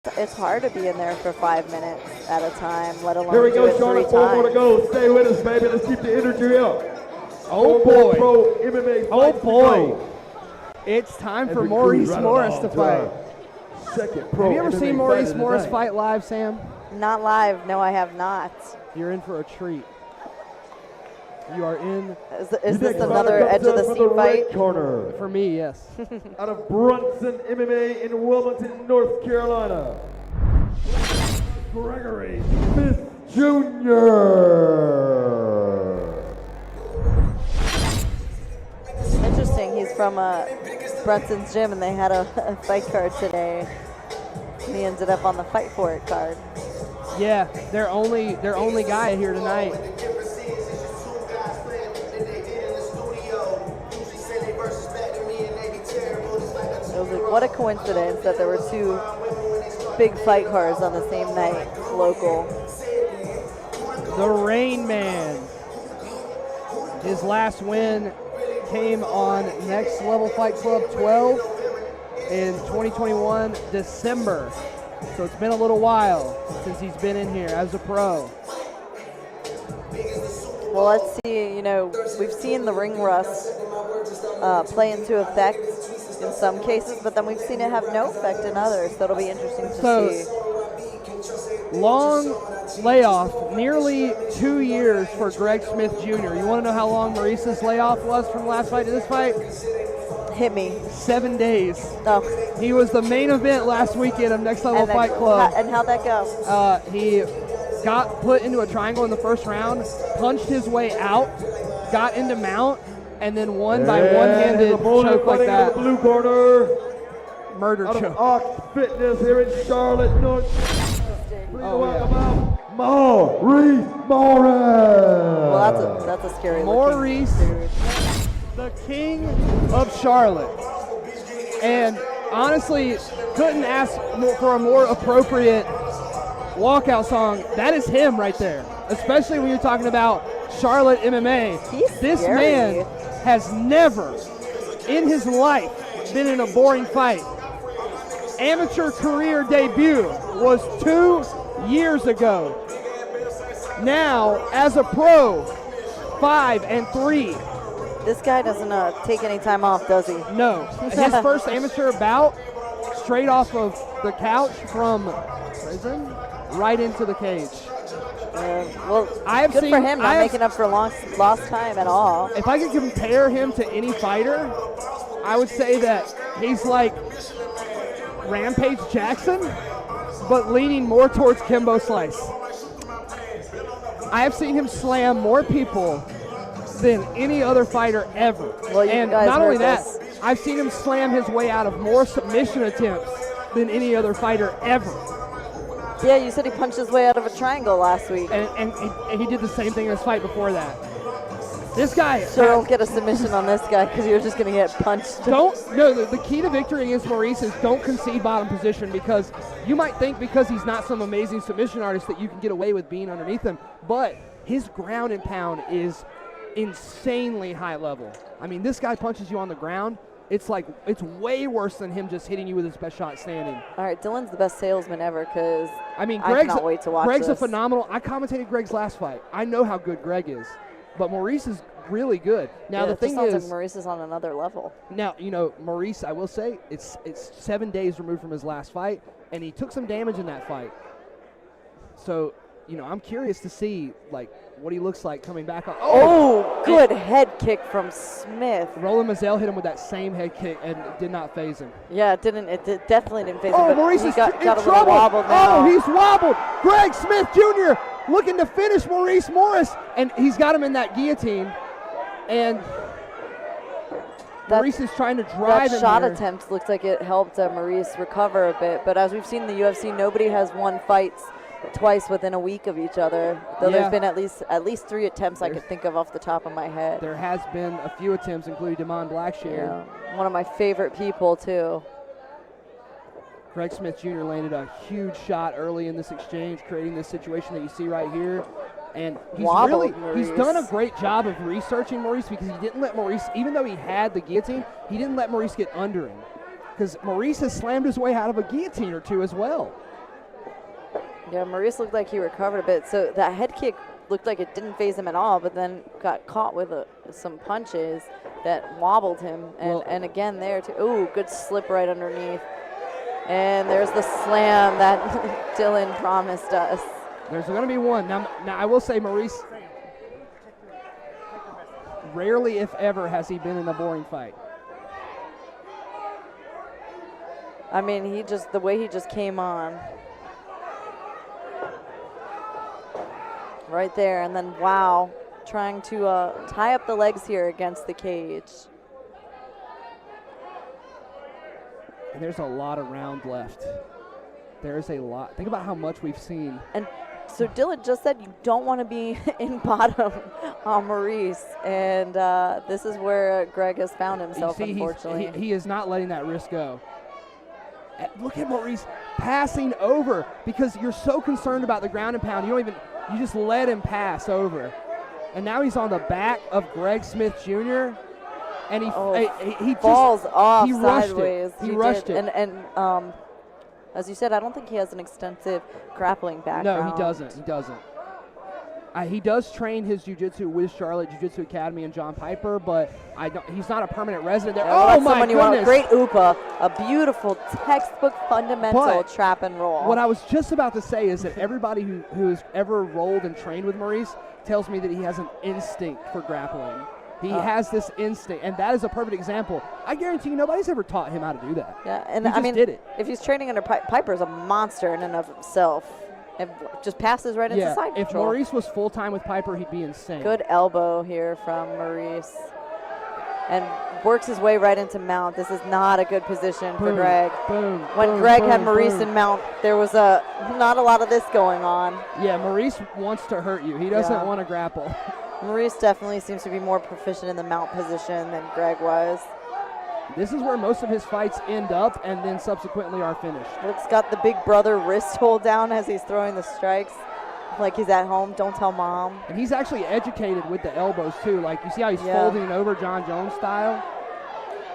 It's hard to be in there for 5 minutes at a time, let alone Here we do go, it 3 Charlotte. 4 more to times. go. Stay with us, baby. Let's keep the energy up. Oh boy. Pro MMA Oh fights to boy. go. It's time for Every Maurice crew right Morris along to fight. Second pro Have you ever MMA seen Maurice fighter Morris tonight. fight live, Sam? Not live. No, I have not. You're in for a treat. You are in, Is The this next another fighter edge comes of the out from seat red fight? corner. for me, yes. Out of Brunson MMA in Wilmington, North Carolina. Gregory Smith Jr. Interesting. He's from Brunson's gym, and they had a fight card today. And he ended up on the Fight For It card. Yeah, their only guy here tonight. It was like, what a coincidence that there were 2 big fight cards on the same night, local. The Rain Man. His last win came on Next Level Fight Club 12 in 2021, December. So it's been a little while since he's been in here as a pro. Well, let's see. You know, we've seen the ring rust play into effect in some cases, but then we've seen it have no effect in others. So it'll be interesting to see. Long layoff, nearly 2 years for Greg Smith Jr. You want to know how long Maurice's layoff was from last fight to this fight? Hit me. 7 days. Oh. He was the main event last weekend of Next Level And then- Fight Club. And how'd that go? He got put into a triangle in the first round, punched his way out, got into mount, and then won by one-handed choke like that. Blue corner. Murder Out of choke. Ox Fitness here in Charlotte, North. Please Oh, welcome out Maurice Morris. Well, that's a scary Maurice, looking dude. the king of Charlotte. And honestly, couldn't ask for a more appropriate walkout song. That is him right there, especially when you're talking about Charlotte MMA. He's This scary. man has never in his life been in a boring fight. Amateur career debut was 2 years ago. Now, as a pro, 5-3. This guy doesn't take any time off, does he? No. His first amateur bout, straight off of the couch from prison, right into the cage. Well, good for him not making up for lost time at all. If I could compare him to any fighter, I would say that he's like Rampage Jackson, but leaning more towards Kimbo Slice. I have seen him slam more people than any other fighter ever. Well, and not only that, I've seen him slam his way out of more submission attempts than any other fighter ever. Yeah, you said he punched his way out of a triangle last week. And he did the same thing in his fight before that. This guy. So don't get a submission on this guy because you're just going to get punched. The key to victory against Maurice is don't concede bottom position, because you might think because he's not some amazing submission artist that you can get away with being underneath him, but his ground and pound is insanely high level. I mean, this guy punches you on the ground. It's way worse than him just hitting you with his best shot standing. All right, Dylan's the best salesman ever because I Greg's, cannot wait to watch Greg's this. a phenomenal. I commentated Greg's last fight. I know how good Greg is, but Maurice is really good. Now the thing is, like Maurice is on another level. Now Maurice, I will say, it's 7 days removed from his last fight, and he took some damage in that fight. So I'm curious to see what he looks like coming back up. Oh, good head kick from Smith. Roland Mazel hit him with that same head kick and it did not phase him. Yeah, it didn't. It definitely didn't phase him. Oh, Maurice is got in a little trouble. wobbled now. Oh, he's wobbled. Greg Smith Jr. looking to finish Maurice Morris, and he's got him in that guillotine. And Maurice is trying to drive that him shot here. attempt looked like it helped Maurice recover a bit. But as we've seen in the UFC, nobody has won fights twice within a week of each other. Though there's been at least 3 attempts I could think of off the top of my head. There has been a few attempts, including Damon Blackshear. Yeah, one of my favorite people too. Greg Smith Jr. landed a huge shot early in this exchange, creating this situation that you see right here. And he's done a great job of researching Maurice, because he didn't let Maurice, even though he had the guillotine, he didn't let Maurice get under him. Because Maurice has slammed his way out of a guillotine or two as well. Yeah, Maurice looked like he recovered a bit. So that head kick looked like it didn't phase him at all, but then got caught with some punches that wobbled him. And again there, too. Ooh, good slip right underneath. And there's the slam that Dylan promised us. There's going to be one. Now, I will say, Maurice, rarely, if ever, has he been in a boring fight. I mean, the way he just came on. Right there, and then, wow, trying to tie up the legs here against the cage. And there's a lot of round left. There's a lot. Think about how much we've seen. And so Dylan just said you don't want to be in bottom on Maurice, and this is where Greg has found himself, unfortunately. He is not letting that risk go. Look at Maurice passing over because you're so concerned about the ground and pound. You just let him pass over. And now he's on the back of Greg Smith Jr. And he falls off he rushed sideways. He rushed it. And as you said, I don't think he has an extensive grappling background. No, he doesn't. He does train his jiu-jitsu with Charlotte Jiu-Jitsu Academy and John Piper, but he's not a permanent resident there. Yeah, oh, my goodness. Great Upa, a beautiful textbook fundamental trap and roll. What I was just about to say is that everybody who has ever rolled and trained with Maurice tells me that he has an instinct for grappling. He has this instinct, and that is a perfect example. I guarantee you nobody's ever taught him how to do that. Yeah, and he just did it. If he's training under Piper's a monster in and of himself. It just passes right into side if control. Maurice was full-time with Piper, he'd be insane. Good elbow here from Maurice. And works his way right into mount. This is not a good position for Greg. When Greg had Maurice in mount, there was not a lot of this going on. Yeah, Maurice wants to hurt you. He doesn't want to grapple. Maurice definitely seems to be more proficient in the mount position than Greg was. This is where most of his fights end up and then subsequently are finished. Luke's got the big brother wrist hold down as he's throwing the strikes. Like he's at home, don't tell mom. And he's actually educated with the elbows too. Like you see how he's folding over John Jones style?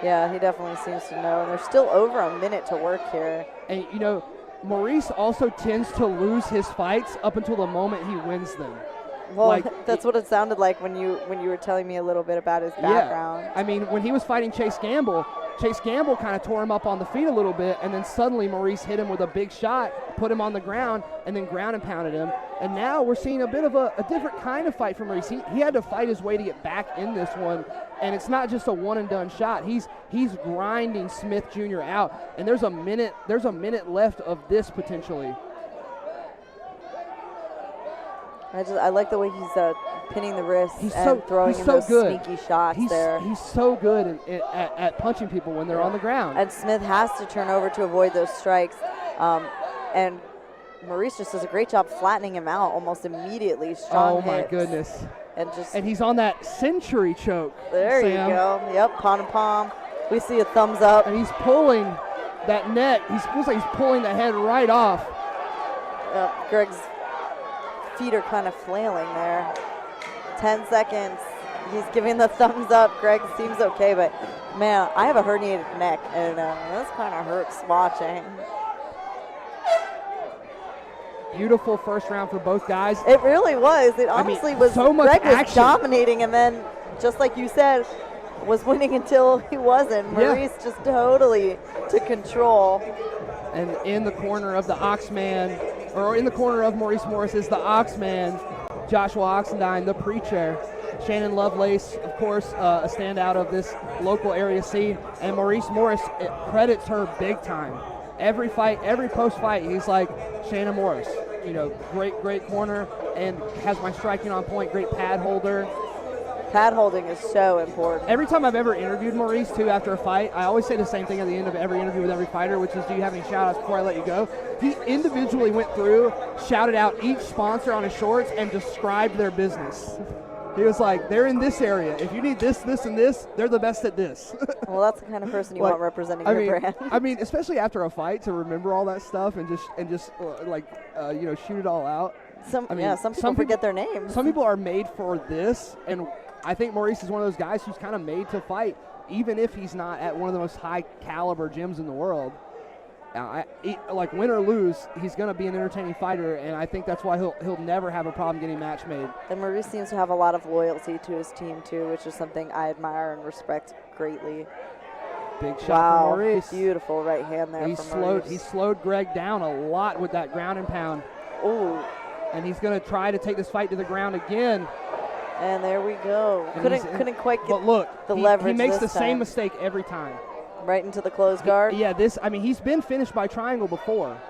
Yeah, he definitely seems to know. And there's still over a minute to work here. And Maurice also tends to lose his fights up until the moment he wins them. Well, that's what it sounded like when you were telling me a little bit about his background. Yeah. I mean, when he was fighting Chase Gamble kind of tore him up on the feet a little bit, and then suddenly Maurice hit him with a big shot, put him on the ground, and then ground and pounded him. And now we're seeing a bit of a different kind of fight from Maurice. He had to fight his way to get back in this one, and it's not just a one-and-done shot. He's grinding Smith Jr. out, and there's a minute left of this potentially. I like the way he's pinning the wrists and throwing in those sneaky shots there. He's so good at punching people when they're on the ground. And Smith has to turn over to avoid those strikes. And Maurice just does a great job flattening him out almost immediately. Strong my hits. Goodness. And he's on that century choke. There Sam. You go. Yep, palm to palm. We see a thumbs up. And he's pulling that neck. He feels like he's pulling the head right off. Greg's feet are kind of flailing there. 10 seconds. He's giving the thumbs up. Greg seems okay, but man, I have a herniated neck, and this kind of hurts watching. Beautiful first round for both guys. It really was. It honestly was. So much Greg action. Was dominating, and then, just like you said, was winning until he wasn't. Maurice just totally took control. And in the corner of the Oxman, or in the corner of Maurice Morris is the Oxman, Joshua Oxendine, the preacher. Shannon Lovelace, of course, a standout of this local area scene. And Maurice Morris credits her big time. Every fight, every post-fight, he's like, Shannon Morris, great corner and has my striking on point, great pad holder. Pad holding is so important. Every time I've ever interviewed Maurice, too, after a fight, I always say the same thing at the end of every interview with every fighter, which is, do you have any shout-outs before I let you go? He individually went through, shouted out each sponsor on his shorts, and described their business. He was like, they're in this area. If you need this, this, and this, they're the best at this. Well, that's the kind of person you want representing your brand. I mean, especially after a fight, to remember all that stuff and just shoot it all out. Some people forget their names. Some people are made for this, and I think Maurice is one of those guys who's kind of made to fight, even if he's not at one of the most high-caliber gyms in the world. like win or lose, he's going to be an entertaining fighter, and I think that's why he'll never have a problem getting match made. And Maurice seems to have a lot of loyalty to his team too, which is something I admire and respect greatly. Big shot Wow, from Maurice. beautiful right hand there from Maurice. He slowed Greg down a lot with that ground and pound. Ooh. And he's going to try to take this fight to the ground again. And there we go. Couldn't quite get the leverage. He makes this the time. same mistake every time. Right into the closed guard. Yeah, he's been finished by triangle before.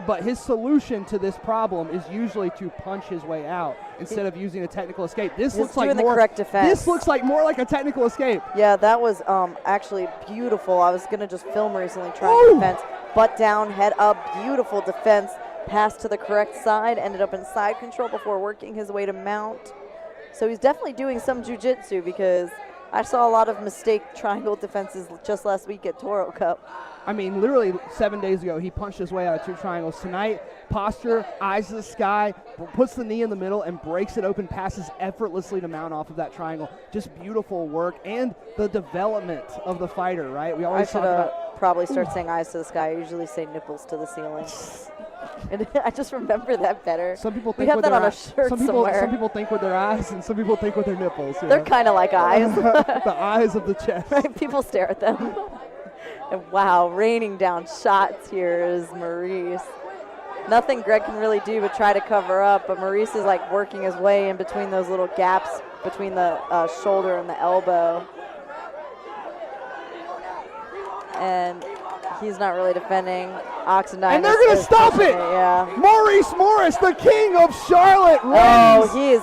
But his solution to this problem is usually to punch his way out instead of using a technical escape. This looks like the correct defense. This looks like more like a technical escape. Yeah, that was actually beautiful. I was gonna just film recently trying defense, butt down, head up, beautiful defense. Pass to the correct side, ended up in side control before working his way to mount. So he's definitely doing some jiu-jitsu, because I saw a lot of mistake triangle defenses just last week at Toro Cup. I mean, literally 7 days ago, he punched his way out of 2 triangles. Tonight, posture, eyes to the sky, puts the knee in the middle and breaks it open, passes effortlessly to mount off of that triangle. Just beautiful work, and the development of the fighter, right? We always talk about probably start saying eyes to the sky. I usually say nipples to the ceiling. And I just remember that better. Some people we think have with that their on a shirt somewhere. Some people think with their eyes, and some people think with their nipples. They're kind of like eyes. The eyes of the chest. Right, people stare at them. And wow, raining down shots here is Maurice. Nothing Greg can really do but try to cover up, but Maurice is like working his way in between those little gaps between the shoulder and the elbow. And he's not really defending. Oxendine. And they're going to stop it. Yeah. Maurice Morris, the king of Charlotte, oh, reigns he is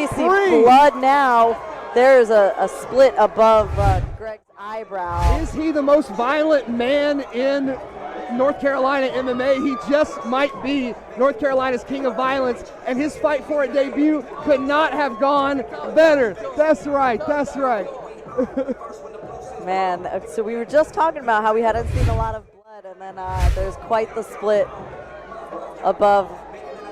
supreme. blood now. There's a split above Greg's eyebrow. Is he the most violent man in North Carolina MMA? He just might be North Carolina's king of violence, and his Fight For It debut could not have gone better. That's right. That's right. Man, so we were just talking about how we hadn't seen a lot of blood, and then there's quite the split above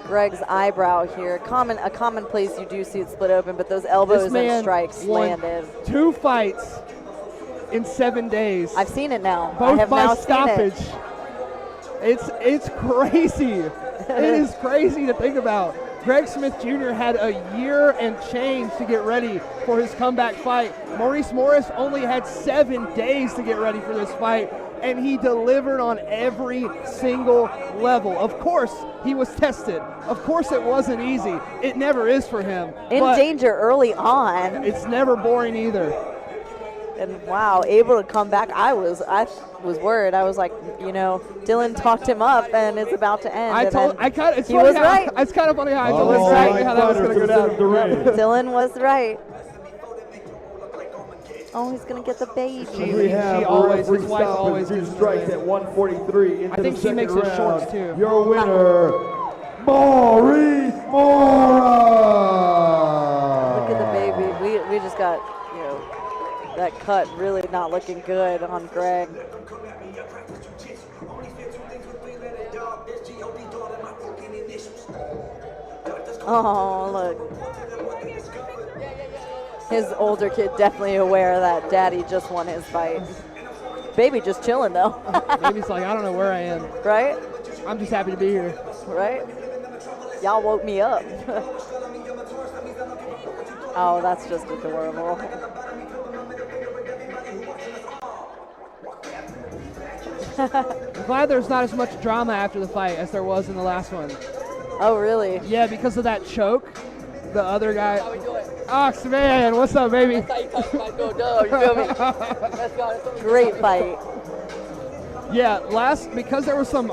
Greg's eyebrow here. A common place you do see it split open, but those elbows and strikes landed. 2 fights in 7 days. I've seen it now. Both I have by now stoppage. Seen it. It's crazy. It is crazy to think about. Greg Smith Jr. had a year and change to get ready for his comeback fight. Maurice Morris only had 7 days to get ready for this fight, and he delivered on every single level. Of course, he was tested. Of course, it wasn't easy. It never is for him. In danger early on. It's never boring either. And wow, able to come back. I was worried. I was like, Dylan talked him up, and it's about to end. He was right. It's kind of funny how I told how that was going to go down. Dylan was right. Oh, he's going to get the baby. His wife always gives strikes at 143 into I think the she second makes round. it shorts too. Your winner, Maurice Morris. Look at the baby. We just got, that cut really not looking good on Greg. Oh, look. His older kid definitely aware that daddy just won his fight. Baby just chilling, though. Baby's like, I don't know where I am. Right? I'm just happy to be here. Right? Y'all woke me up. Oh, that's just adorable. I'm glad there's not as much drama after the fight as there was in the last one. Oh, really? Yeah, because of that choke. The other guy. Ox, man, what's up, baby? That's how you talk about go dub, you feel me? Let's go. Great fight. Yeah, because there was some